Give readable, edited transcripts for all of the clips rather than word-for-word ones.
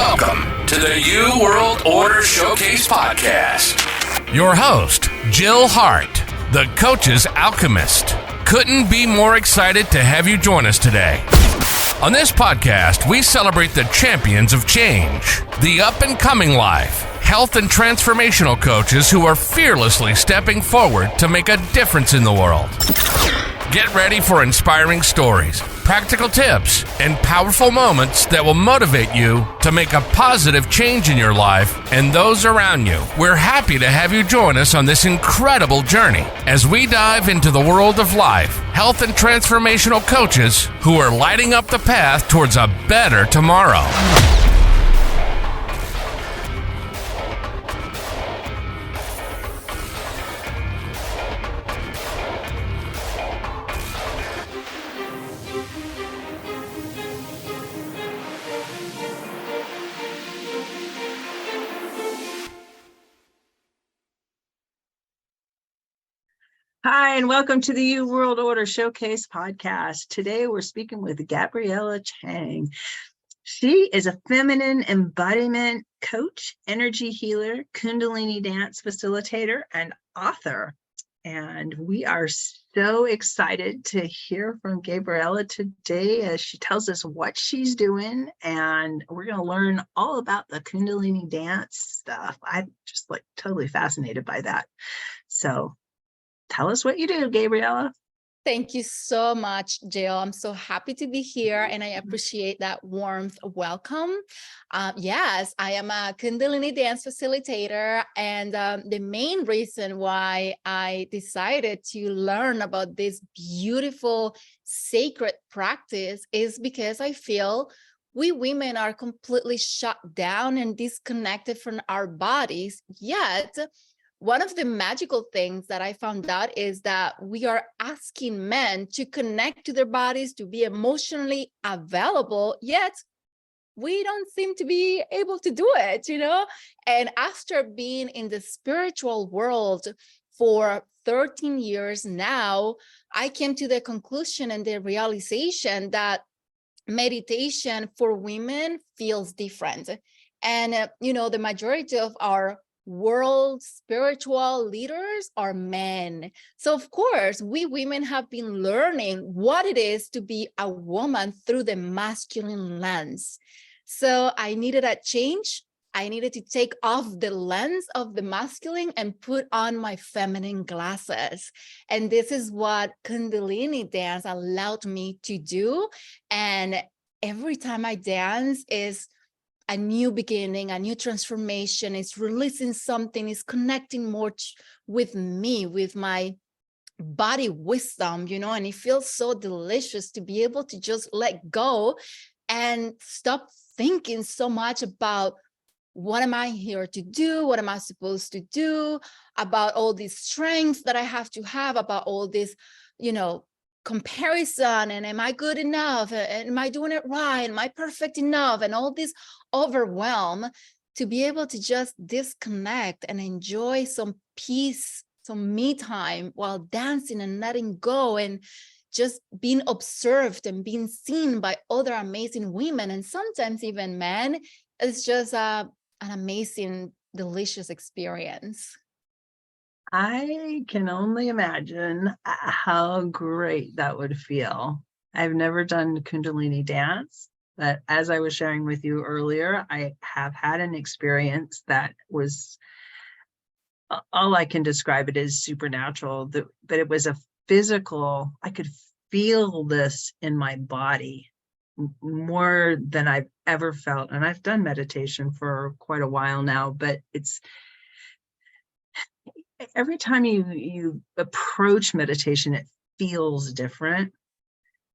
Welcome to the New World Order Showcase Podcast. Your host, Jill Hart, the Coach's Alchemist. Couldn't be more excited to have you join us today. On this podcast, we celebrate the champions of change, the up-and-coming life, health and transformational coaches who are fearlessly stepping forward to make a difference in the world. Get ready for inspiring stories, practical tips, and powerful moments that will motivate you to make a positive change in your life and those around you. We're happy to have you join us on this incredible journey as we dive into the world of life, health, and transformational coaches who are lighting up the path towards a better tomorrow. Hi, and welcome to the New World Order Showcase Podcast. Today, we're speaking with Gabriella Chang. She is a feminine embodiment coach, energy healer, Kundalini dance facilitator, and author. And we are so excited to hear from Gabriella today as she tells us what she's doing. And we're going to learn all about the Kundalini dance stuff. I'm just totally fascinated by that. So tell us what you do, Gabriella. Thank you so much, Jill. I'm so happy to be here and I appreciate that warmth welcome. Yes, I am a Kundalini dance facilitator, and the main reason why I decided to learn about this beautiful sacred practice is because I feel we women are completely shut down and disconnected from our bodies, yet one of the magical things that I found out is that we are asking men to connect to their bodies, to be emotionally available, yet we don't seem to be able to do it, And after being in the spiritual world for 13 years now, I came to the conclusion and the realization that meditation for women feels different. And, the majority of our world spiritual leaders are men. So of course, we women have been learning what it is to be a woman through the masculine lens. So I needed a change. I needed to take off the lens of the masculine and put on my feminine glasses. And this is what Kundalini dance allowed me to do. And every time I dance is a new beginning, a new transformation. It's releasing something, it's connecting more with me, with my body wisdom, and it feels so delicious to be able to just let go and stop thinking so much about what am I here to do? What am I supposed to do? About all these strengths that I have to have, about all this, comparison, and am I good enough? Am I doing it right? Am I perfect enough? And all this overwhelm, to be able to just disconnect and enjoy some peace, some me time while dancing and letting go and just being observed and being seen by other amazing women and sometimes even men. It's just an amazing, delicious experience. I can only imagine how great that would feel. I've never done Kundalini dance, but as I was sharing with you earlier, I have had an experience that was, all I can describe it as supernatural, but it was a physical, I could feel this in my body more than I've ever felt. And I've done meditation for quite a while now, but it's, every time you approach meditation, it feels different.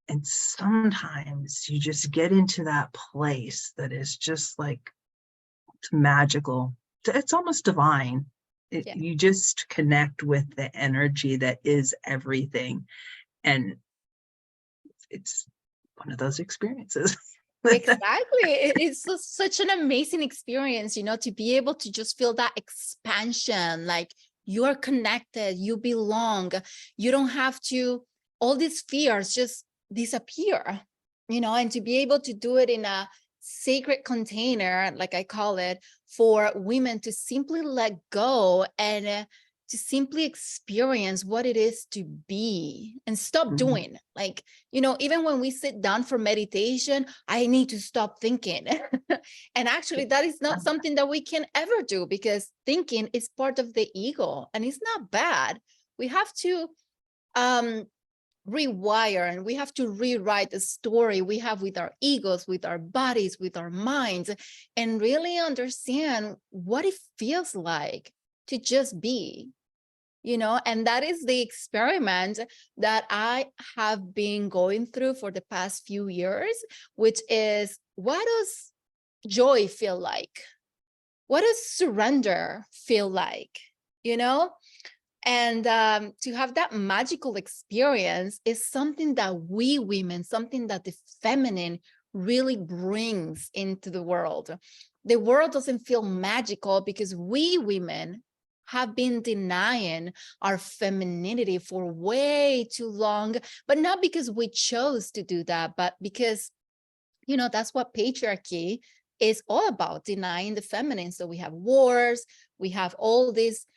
And sometimes you just get into that place that is just it's magical. It's almost divine. You just connect with the energy that is everything. And it's one of those experiences. Exactly. It's such an amazing experience, to be able to just feel that expansion, you're connected, you belong, you don't have to, all these fears just disappear, and to be able to do it in a sacred container, like I call it, for women to simply let go and to simply experience what it is to be and stop doing. Like, even when we sit down for meditation, I need to stop thinking. And actually, that is not something that we can ever do, because thinking is part of the ego and it's not bad. We have to rewire, and we have to rewrite the story we have with our egos, with our bodies, with our minds, and really understand what it feels like to just be, and that is the experiment that I have been going through for the past few years, which is, what does joy feel like? What does surrender feel like? And to have that magical experience is something that we women, something that the feminine really brings into the world. The world doesn't feel magical because we women have been denying our femininity for way too long, but not because we chose to do that, but because, that's what patriarchy is all about, denying the feminine. So we have wars, we have all these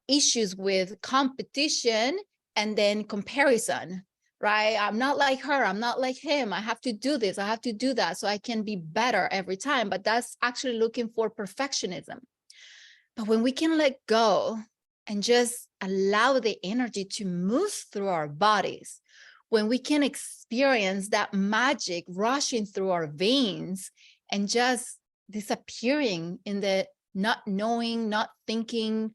issues with competition and then comparison, right? I'm not like her, I'm not like him, I have to do this, I have to do that so I can be better every time. But that's actually looking for perfectionism. But when we can let go and just allow the energy to move through our bodies, when we can experience that magic rushing through our veins and just disappearing in the not knowing, not thinking,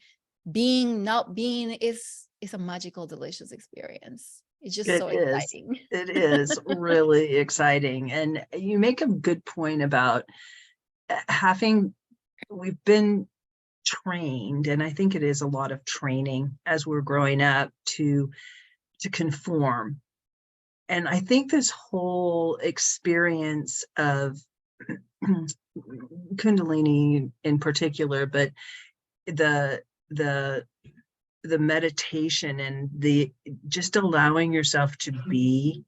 being, not being, is a magical, delicious experience. It's just so exciting. It is really exciting. And you make a good point about we've been trained, and I think it is a lot of training as we're growing up to conform. And I think this whole experience of Kundalini in particular, but the meditation and the just allowing yourself to be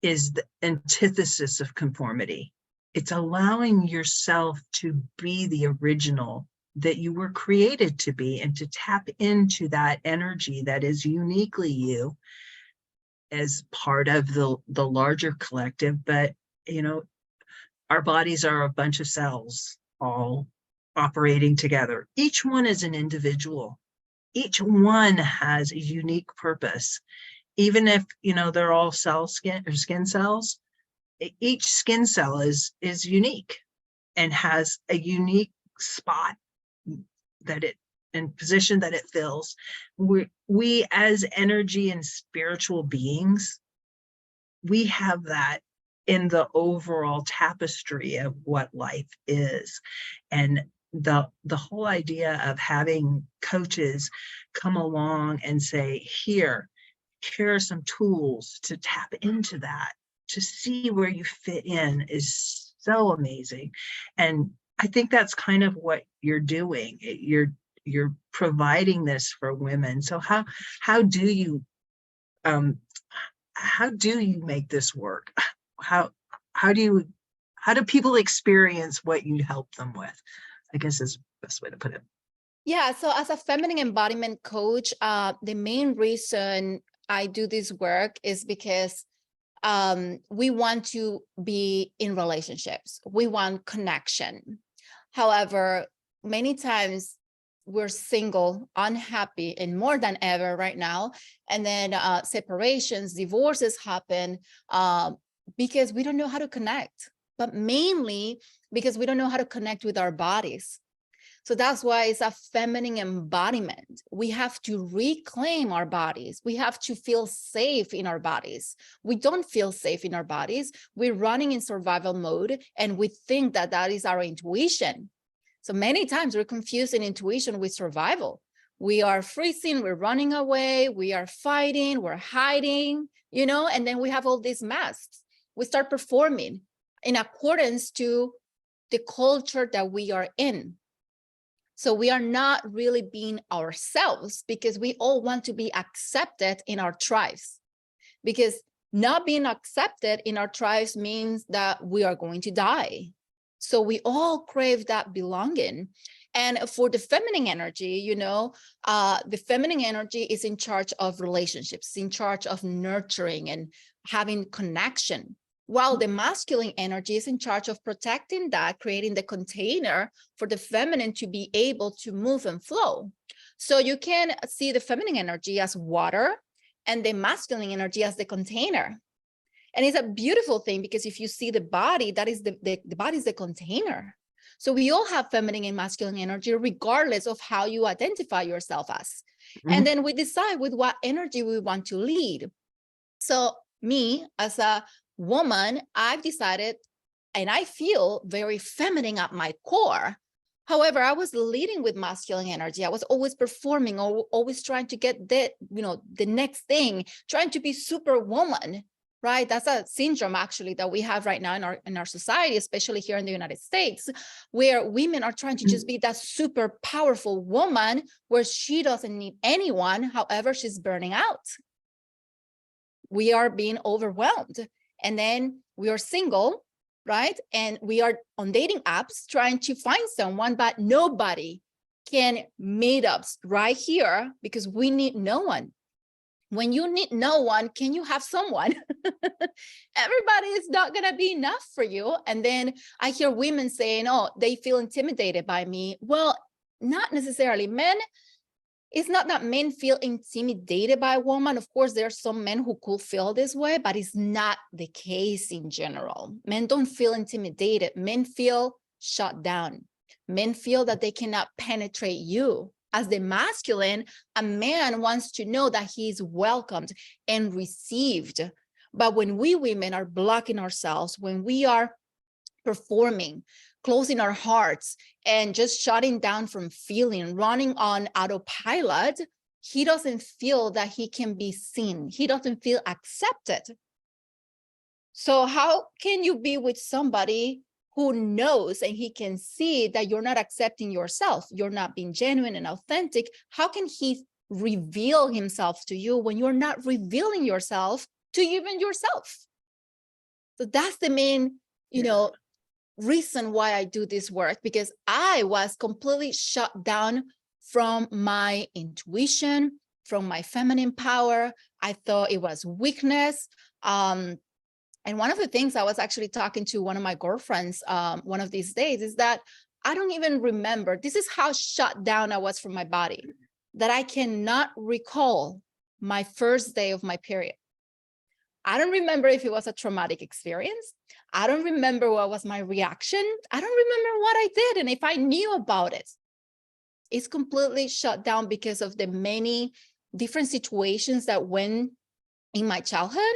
is the antithesis of conformity. It's allowing yourself to be the original that you were created to be, and to tap into that energy that is uniquely you as part of the larger collective. But our bodies are a bunch of cells all operating together. Each one is an individual. Each one has a unique purpose. Even if they're all skin cells, each skin cell is unique and has a unique spot and position that it fills. We as energy and spiritual beings, we have that in the overall tapestry of what life is. And the whole idea of having coaches come along and say, here are some tools to tap into that, to see where you fit in, is so amazing. And I think that's kind of what you're doing. You're providing this for women. So how do you make this work? How do people experience what you help them with? I guess is the best way to put it. Yeah. So as a feminine embodiment coach, the main reason I do this work is because we want to be in relationships. We want connection. However, many times we're single, unhappy, and more than ever right now. And then separations, divorces happen because we don't know how to connect, but mainly because we don't know how to connect with our bodies. So that's why it's a feminine embodiment. We have to reclaim our bodies. We have to feel safe in our bodies. We don't feel safe in our bodies. We're running in survival mode, and we think that that is our intuition. So many times we're confusing intuition with survival. We are freezing, we're running away, we are fighting, we're hiding, and then we have all these masks. We start performing in accordance to the culture that we are in. So we are not really being ourselves, because we all want to be accepted in our tribes. Because not being accepted in our tribes means that we are going to die. So we all crave that belonging. And for the feminine energy, the feminine energy is in charge of relationships, in charge of nurturing and having connection, while the masculine energy is in charge of protecting that, creating the container for the feminine to be able to move and flow. So you can see the feminine energy as water and the masculine energy as the container. And it's a beautiful thing, because if you see the body, that is the body is the container. So we all have feminine and masculine energy, regardless of how you identify yourself as. And then we decide with what energy we want to lead. So me, as a woman, I've decided, and I feel very feminine at my core. However, I was leading with masculine energy. I was always performing, or always trying to get the next thing, trying to be superwoman. Right? That's a syndrome actually that we have right now in our society, especially here in the United States, where women are trying to just be that super powerful woman where she doesn't need anyone. However, she's burning out. We are being overwhelmed. And then we are single, right? And we are on dating apps trying to find someone, but nobody can meet us right here because we need no one. When you need no one, can you have someone? Everybody is not going to be enough for you. And then I hear women saying, oh, they feel intimidated by me. Well, not necessarily. Men, it's not that men feel intimidated by a woman. Of course, there are some men who could feel this way, but it's not the case in general. Men don't feel intimidated. Men feel shut down. Men feel that they cannot penetrate you. As the masculine, a man wants to know that he is welcomed and received. But when we women are blocking ourselves, when we are performing, closing our hearts, and just shutting down from feeling, running on autopilot, he doesn't feel that he can be seen. He doesn't feel accepted. So how can you be with somebody who knows and he can see that you're not accepting yourself, you're not being genuine and authentic? How can he reveal himself to you when you're not revealing yourself to even yourself? So that's the main, reason why I do this work, because I was completely shut down from my intuition, from my feminine power. I thought it was weakness. And one of the things I was actually talking to one of my girlfriends one of these days is that I don't even remember. This is how shut down I was from my body, that I cannot recall my first day of my period. I don't remember if it was a traumatic experience. I don't remember what was my reaction. I don't remember what I did and if I knew about it. It's completely shut down because of the many different situations that went in my childhood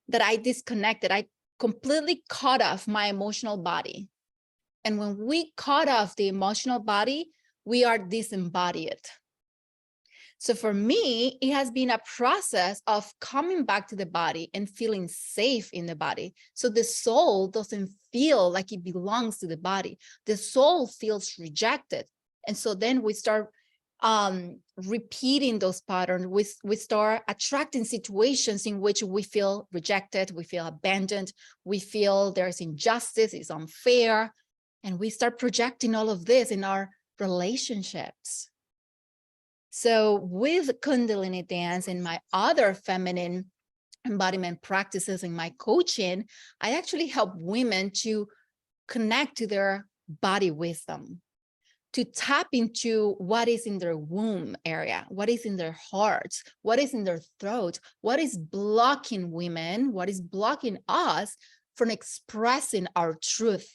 that I disconnected. I completely cut off my emotional body. And when we cut off the emotional body, we are disembodied. So for me, it has been a process of coming back to the body and feeling safe in the body. So the soul doesn't feel like it belongs to the body. The soul feels rejected. And so then we start repeating those patterns. We start attracting situations in which we feel rejected, we feel abandoned, we feel there's injustice, it's unfair, and we start projecting all of this in our relationships. So with Kundalini dance and my other feminine embodiment practices in my coaching, I actually help women to connect to their body wisdom, to tap into what is in their womb area, what is in their hearts, what is in their throat, what is blocking women, what is blocking us from expressing our truth,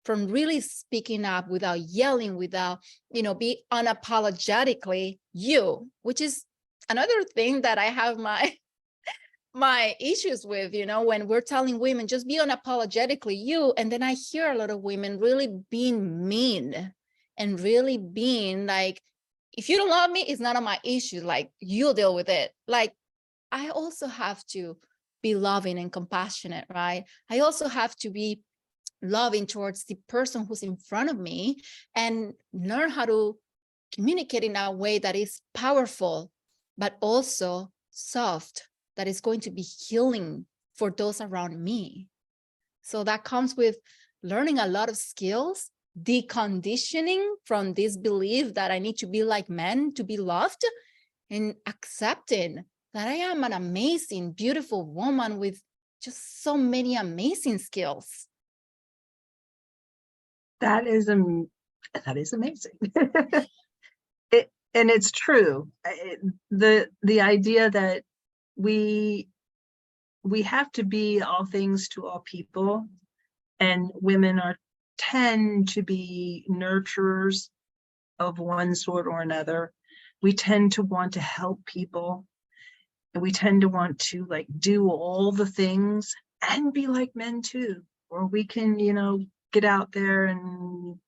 from really speaking up without yelling, without, be unapologetically you, which is another thing that I have my issues with, when we're telling women, just be unapologetically you. And then I hear a lot of women really being mean and really being like, if you don't love me, it's none of my issue. Like, you'll deal with it. Like, I also have to be loving and compassionate, right? I also have to be loving towards the person who's in front of me and learn how to communicate in a way that is powerful, but also soft, that is going to be healing for those around me. So that comes with learning a lot of skills, deconditioning from this belief that I need to be like men to be loved, and accepting that I am an amazing, beautiful woman with just so many amazing skills. That is amazing. And it's true. The idea that we have to be all things to all people, and women tend to be nurturers of one sort or another. We tend to want to help people, and we tend to want to like do all the things and be like men too, or we can, get out there and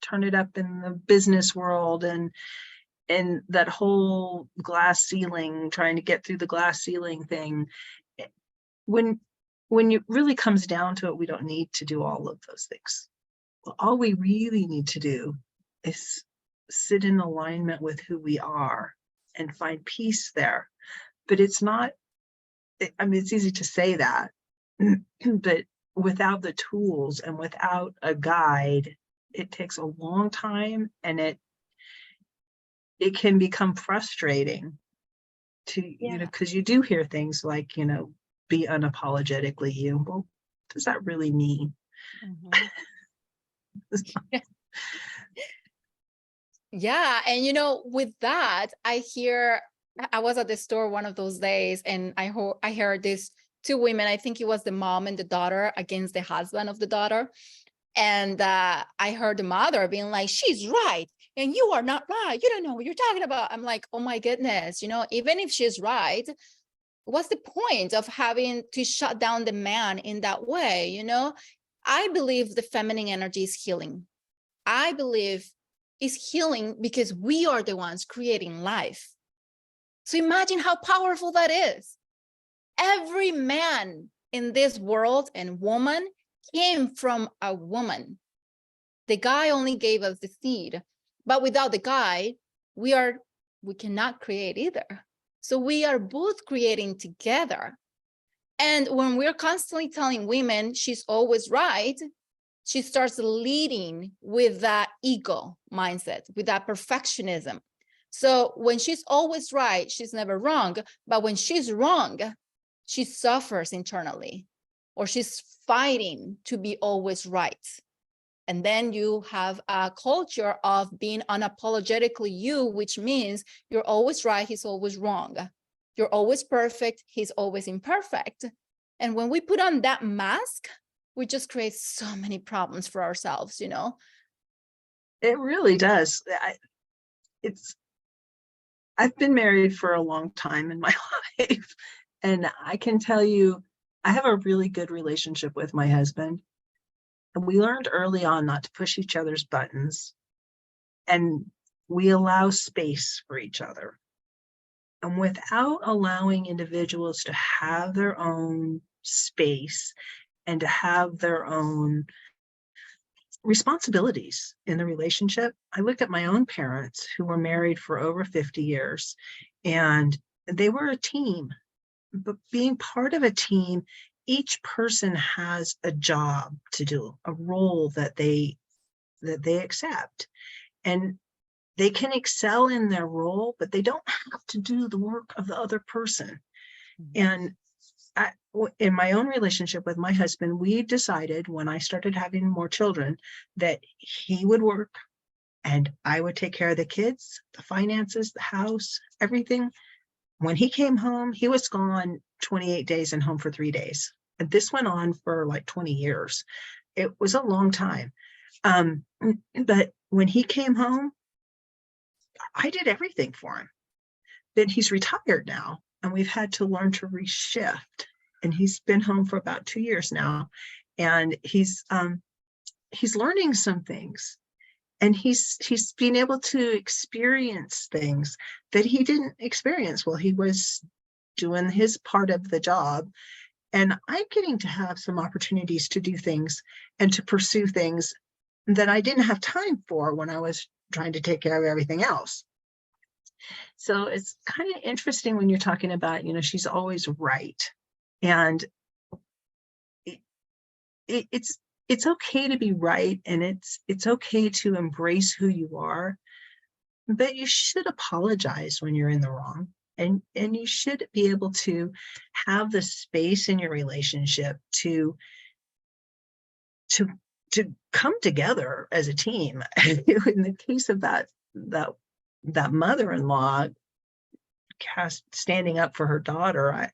turn it up in the business world, and that whole glass ceiling, trying to get through the glass ceiling thing. When it really comes down to it, we don't need to do all of those things. Well, all we really need to do is sit in alignment with who we are and find peace there. But it's not, it's easy to say that, but without the tools and without a guide, it takes a long time, and it can become frustrating to, because you do hear things like, be unapologetically you. Well, what does that really mean? Mm-hmm. Yeah. And, with that, I was at the store one of those days, and I heard these two women, I think it was the mom and the daughter against the husband of the daughter. And I heard the mother being like, she's right, and you are not right. You don't know what you're talking about. I'm like, oh my goodness, even if she's right, what's the point of having to shut down the man in that way? I believe the feminine energy is healing. I believe it's healing because we are the ones creating life. So imagine how powerful that is. Every man in this world and woman came from a woman. The guy only gave us the seed, but without the guy, we cannot create either. So we are both creating together. And when we're constantly telling women she's always right, she starts leading with that ego mindset, with that perfectionism. So when she's always right, she's never wrong. But when she's wrong, she suffers internally, or she's fighting to be always right. And then you have a culture of being unapologetically you, which means you're always right, he's always wrong. You're always perfect, he's always imperfect. And when we put on that mask, we just create so many problems for ourselves, It really does. I've been married for a long time in my life, and I can tell you, I have a really good relationship with my husband. And we learned early on not to push each other's buttons, and we allow space for each other. And without allowing individuals to have their own space and to have their own responsibilities in the relationship, I look at my own parents who were married for over 50 years, and they were a team. But being part of a team, each person has a job to do, a role that they accept, and they can excel in their role, but they don't have to do the work of the other person. And in my own relationship with my husband, we decided when I started having more children that he would work and I would take care of the kids, the finances, the house, everything. When he came home, he was gone 28 days and home for 3 days. And this went on for like 20 years. It was a long time. But when he came home, I did everything for him. Then he's retired now, and we've had to learn to reshift. And he's been home for about 2 years now, and he's learning some things. And he's been able to experience things that he didn't experience while he was doing his part of the job. And I'm getting to have some opportunities to do things and to pursue things that I didn't have time for when I was trying to take care of everything else. So it's kind of interesting when you're talking about, she's always right. And it's it's okay to be right, and it's okay to embrace who you are, but you should apologize when you're in the wrong. And you should be able to have the space in your relationship to come together as a team. In the case of that mother-in-law standing up for her daughter,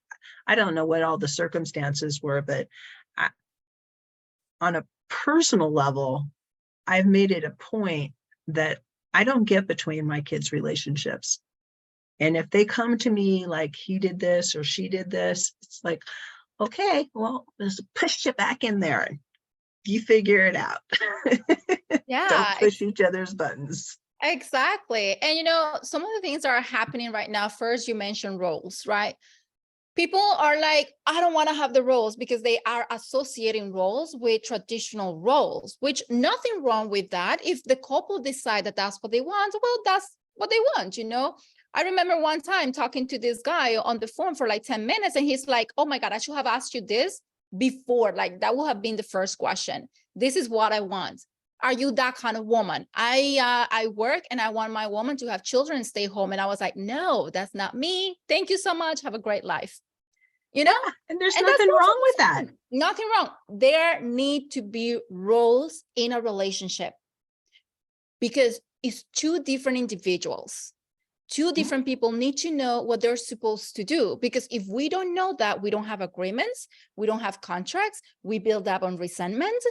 I don't know what all the circumstances were, but on a personal level, I've made it a point that I don't get between my kids' relationships. And if they come to me like, he did this or she did this, it's like, okay, well, let's push you back in there and you figure it out. Yeah. Don't push each other's buttons. Exactly. And some of the things that are happening right now, first you mentioned roles, right? People are like, I don't want to have the roles because they are associating roles with traditional roles, which nothing wrong with that. If the couple decide that that's what they want, well, that's what they want, I remember one time talking to this guy on the phone for like 10 minutes, and he's like, oh my God, I should have asked you this before. Like, that would have been the first question. This is what I want. Are you that kind of woman? I work and I want my woman to have children and stay home. And I was like, no, that's not me. Thank you so much. Have a great life. Yeah, and there's nothing wrong with that. Nothing wrong. There need to be roles in a relationship because it's two different individuals. Two different people need to know what they're supposed to do, because if we don't know that, we don't have agreements, we don't have contracts, we build up on resentment,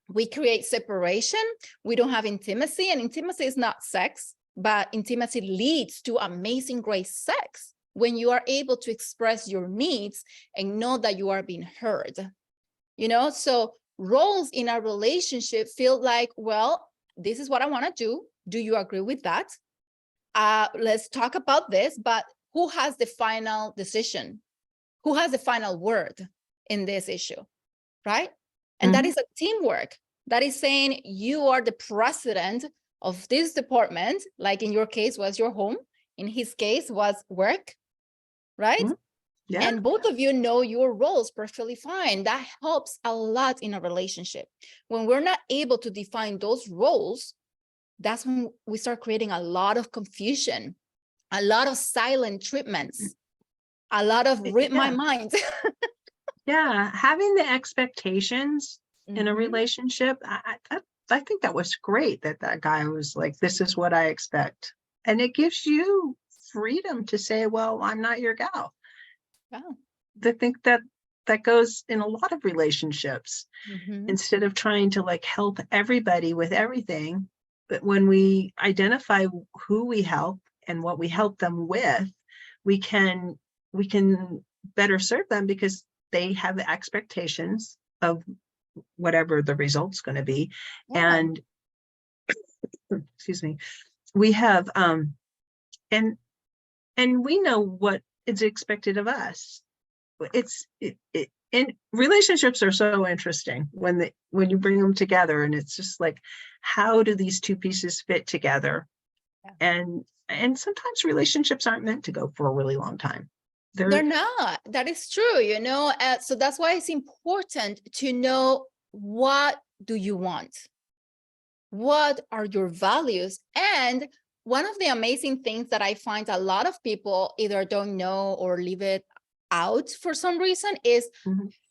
we create separation, we don't have intimacy, and intimacy is not sex, but intimacy leads to amazing, great sex when you are able to express your needs and know that you are being heard. So roles in a relationship feel like, well, this is what I want to do. Do you agree with that? Let's talk about this, but who has the final decision? Who has the final word in this issue, right? And that is a teamwork. That is saying you are the president of this department, like in your case was your home, in his case was work, right? Yeah. And both of you know your roles perfectly fine. That helps a lot in a relationship. When we're not able to define those roles, that's when we start creating a lot of confusion, a lot of silent treatments, a lot of read my mind. Yeah, having the expectations in a relationship, I think that was great that guy was like, this is what I expect. And it gives you freedom to say, well, I'm not your gal. Wow. I think that goes in a lot of relationships. Instead of trying to like help everybody with everything, but when we identify who we help and what we help them with, we can better serve them because they have the expectations of whatever the result's going to be. Yeah. And excuse me, we have and we know what is expected of us. And relationships are so interesting when you bring them together, and it's just like, how do these two pieces fit together? Yeah. And sometimes relationships aren't meant to go for a really long time. They're not. That is true, so that's why it's important to know, what do you want? What are your values? And one of the amazing things that I find a lot of people either don't know or leave it out for some reason is,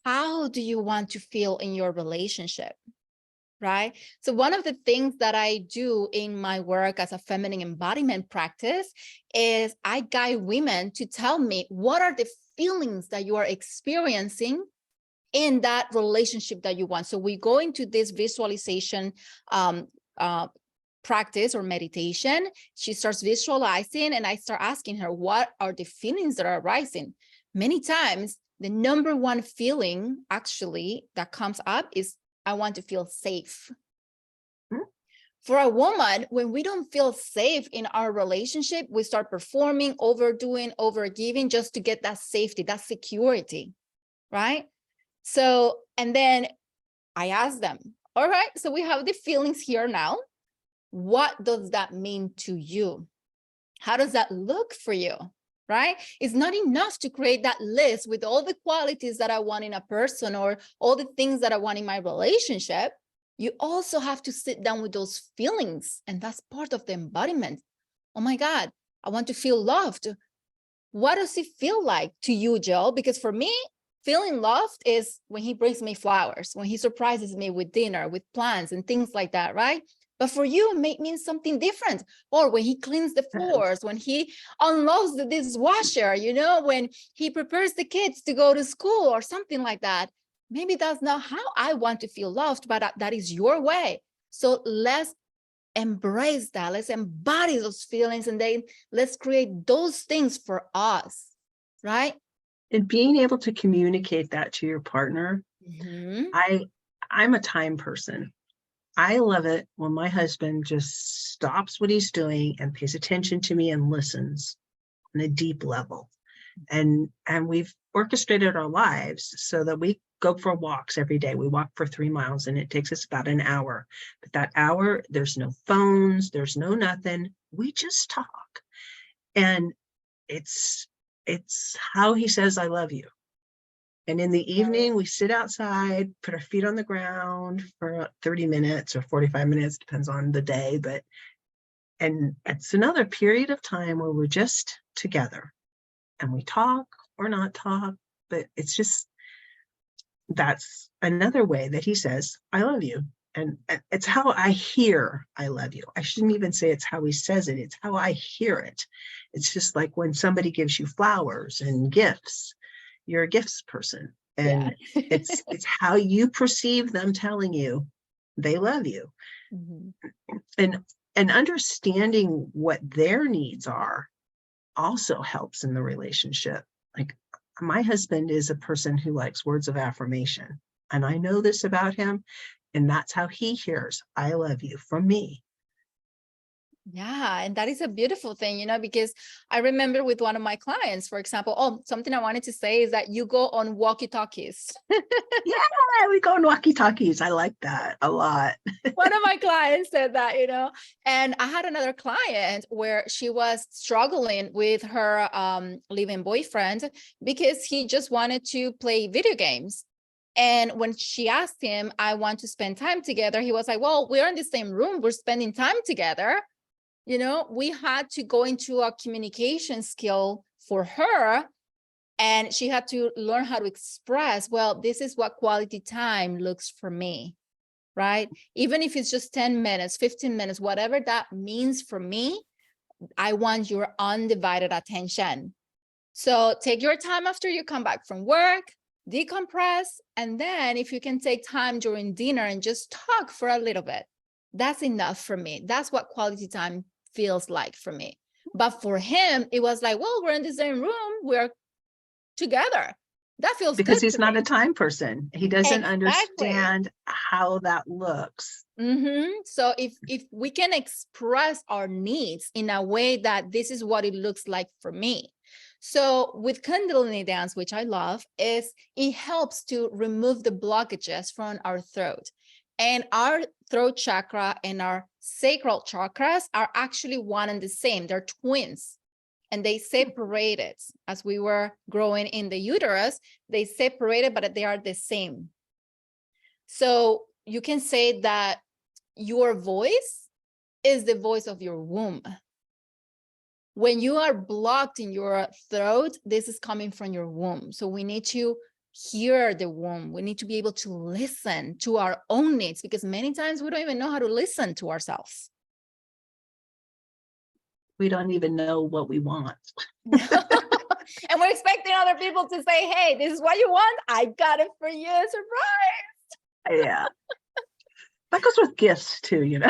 how do you want to feel in your relationship? Right? So one of the things that I do in my work as a feminine embodiment practice is I guide women to tell me, what are the feelings that you are experiencing in that relationship that you want? So we go into this visualization practice or meditation. She starts visualizing, and I start asking her, what are the feelings that are arising? Many times, the number one feeling actually that comes up is, I want to feel safe. For a woman, when we don't feel safe in our relationship, we start performing, overdoing, overgiving just to get that safety, that security, right? So, and then I ask them, all right, so we have the feelings here now. What does that mean to you? How does that look for you, right? It's not enough to create that list with all the qualities that I want in a person or all the things that I want in my relationship. You also have to sit down with those feelings. And that's part of the embodiment. Oh my God, I want to feel loved. What does it feel like to you, Jill? Because for me, feeling loved is when he brings me flowers, when he surprises me with dinner, with plans and things like that, right? But for you, it may mean something different. Or when he cleans the floors, when he unloads the dishwasher, when he prepares the kids to go to school or something like that. Maybe that's not how I want to feel loved, but that is your way. So let's embrace that. Let's embody those feelings, and then let's create those things for us, right? And being able to communicate that to your partner. Mm-hmm. I'm a time person. I love it when my husband just stops what he's doing and pays attention to me and listens on a deep level. And we've orchestrated our lives so that we go for walks every day. We walk for 3 miles and it takes us about an hour. But that hour, there's no phones, there's no nothing. We just talk. And it's how he says, I love you. And in the evening, we sit outside, put our feet on the ground for 30 minutes or 45 minutes, depends on the day. And it's another period of time where we're just together and we talk or not talk, but it's just, that's another way that he says, I love you. And it's how I hear I love you. I shouldn't even say it's how he says it. It's how I hear it. It's just like when somebody gives you flowers and gifts, you're a gifts person. And it's how you perceive them telling you they love you. Mm-hmm. And understanding what their needs are also helps in the relationship. Like my husband is a person who likes words of affirmation. And I know this about him. And that's how he hears, I love you, from me. Yeah. And that is a beautiful thing, because I remember with one of my clients, for example, something I wanted to say is that you go on walkie-talkies. Yeah, we go on walkie-talkies. I like that a lot. One of my clients said that, and I had another client where she was struggling with her live-in boyfriend because he just wanted to play video games. And when she asked him, I want to spend time together, he was like, well, we're in the same room. We're spending time together. We had to go into a communication skill for her. And she had to learn how to express, well, this is what quality time looks for me, right? Even if it's just 10 minutes, 15 minutes, whatever that means for me, I want your undivided attention. So take your time after you come back from work, decompress, and then if you can take time during dinner and just talk for a little bit, that's enough for me. That's what quality time feels like for me. But for him, it was like, well, we're in the same room, we're together. That feels because good he's not a time person. He doesn't understand how that looks. Mm-hmm. So if we can express our needs in a way that this is what it looks like for me. So with Kundalini dance, which I love, is it helps to remove the blockages from our throat. And our throat chakra and our sacral chakras are actually one and the same. They're twins. And they separated as we were growing in the uterus. They separated, but they are the same. So you can say that your voice is the voice of your womb. When you are blocked in your throat, this is coming from your womb. So we need to hear the womb. We need to be able to listen to our own needs, because many times we don't even know how to listen to ourselves. We don't even know what we want. And we're expecting other people to say, hey, this is what you want. I got it for you. Surprise. Yeah. That goes with gifts too,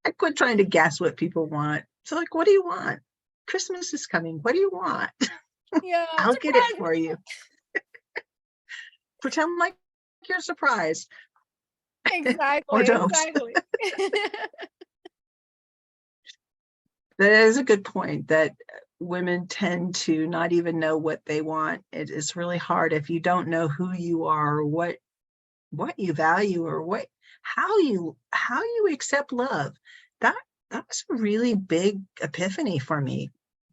I quit trying to guess what people want. So like, what do you want? Christmas is coming. What do you want? Yeah. I'll get it for you. Pretend like you're surprised. Exactly. Or don't. Exactly. That is a good point, that women tend to not even know what they want. It is really hard if you don't know who you are, or what you value, or how you accept love. That was a really big epiphany for me.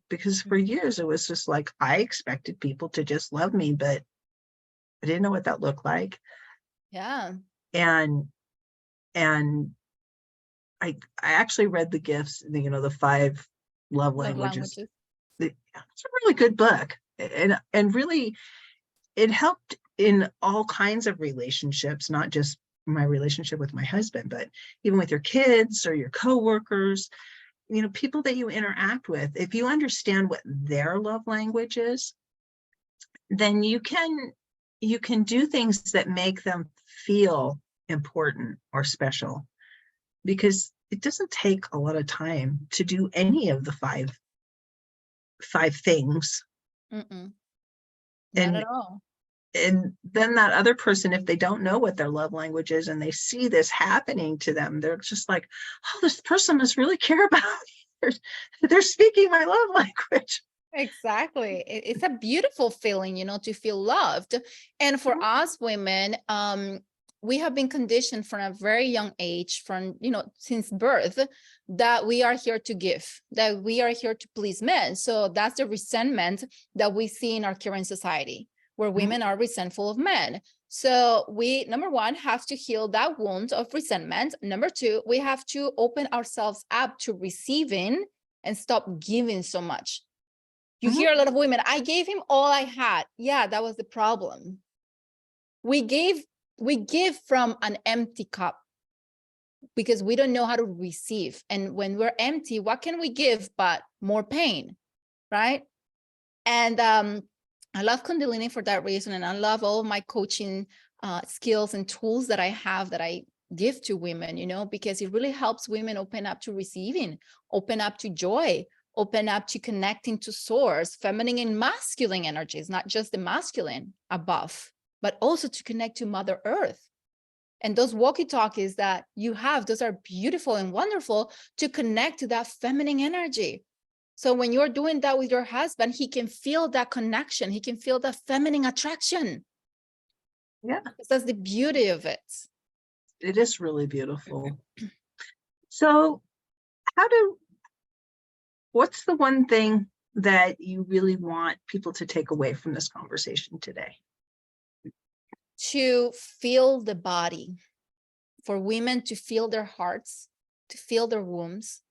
because for years it was just like, I expected people to just love me, but I didn't know what that looked like. Yeah. And I actually read the gifts, the 5 love languages. It's a really good book, and really it helped in all kinds of relationships, not just my relationship with my husband, but even with your kids or your coworkers, people that you interact with. If you understand what their love language is, then you can do things that make them feel important or special, because it doesn't take a lot of time to do any of the five things. Not And at all. And then that other person, if they don't know what their love language is and they see this happening to them, they're just like, oh, this person must really care about me. They're speaking my love language. Exactly. It's a beautiful feeling, to feel loved. And for us women, we have been conditioned from a very young age, since birth, that we are here to give, that we are here to please men. So that's the resentment that we see in our current society, where women are resentful of men. So we, number one, have to heal that wound of resentment. Number two, we have to open ourselves up to receiving and stop giving so much. You hear a lot of women, I gave him all I had. Yeah, that was the problem. We give from an empty cup because we don't know how to receive. And when we're empty, what can we give but more pain, right? And I love Kundalini for that reason. And I love all of my coaching skills and tools that I have that I give to women, because it really helps women open up to receiving, open up to joy, open up to connecting to source, feminine and masculine energies, not just the masculine above, but also to connect to Mother Earth. And those walkie-talkies that you have, those are beautiful and wonderful to connect to that feminine energy. So when you're doing that with your husband, he can feel that connection. He can feel that feminine attraction. Yeah. That's the beauty of it. It is really beautiful. So what's the one thing that you really want people to take away from this conversation today? To feel the body, for women to feel their hearts, to feel their wombs,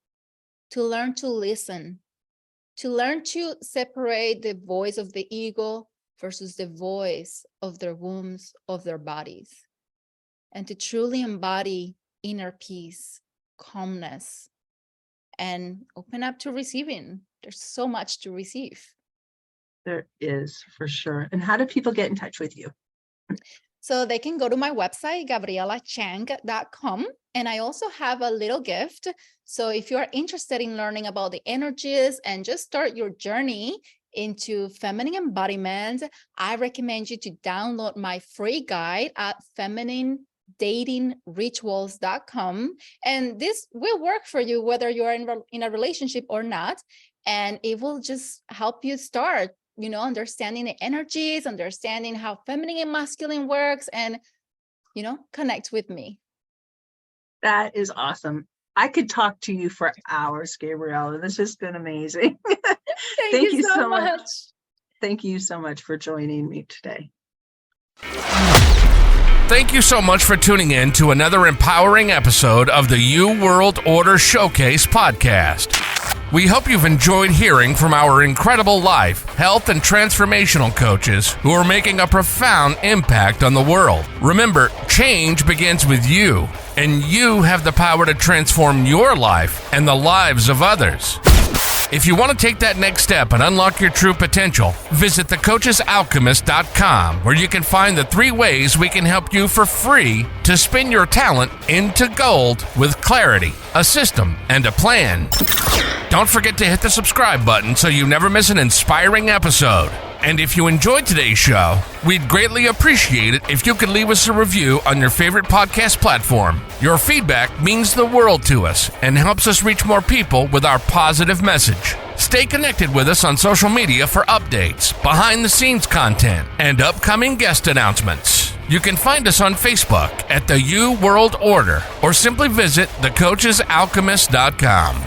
to learn to listen, to learn to separate the voice of the ego versus the voice of their wombs, of their bodies, and to truly embody inner peace, calmness, and open up to receiving. There's so much to receive. There is, for sure. And how do people get in touch with you? So they can go to my website, GabrielaChang.com. And I also have a little gift. So if you are interested in learning about the energies and just start your journey into feminine embodiment, I recommend you to download my free guide at femininedatingrituals.com. And this will work for you whether you're in a relationship or not. And it will just help you start understanding the energies, understanding how feminine and masculine works, and, connect with me. That is awesome. I could talk to you for hours, Gabriella. This has been amazing. Thank you so much. Thank you so much for joining me today. Thank you so much for tuning in to another empowering episode of the You World Order Showcase podcast. We hope you've enjoyed hearing from our incredible life, health, and transformational coaches who are making a profound impact on the world. Remember, change begins with you, and you have the power to transform your life and the lives of others. If you want to take that next step and unlock your true potential, visit thecoachesalchemist.com, where you can find the 3 ways we can help you for free to spin your talent into gold with clarity, a system, and a plan. Don't forget to hit the subscribe button so you never miss an inspiring episode. And if you enjoyed today's show, we'd greatly appreciate it if you could leave us a review on your favorite podcast platform. Your feedback means the world to us and helps us reach more people with our positive message. Stay connected with us on social media for updates, behind-the-scenes content, and upcoming guest announcements. You can find us on Facebook at the You World Order, or simply visit thecoachesalchemist.com.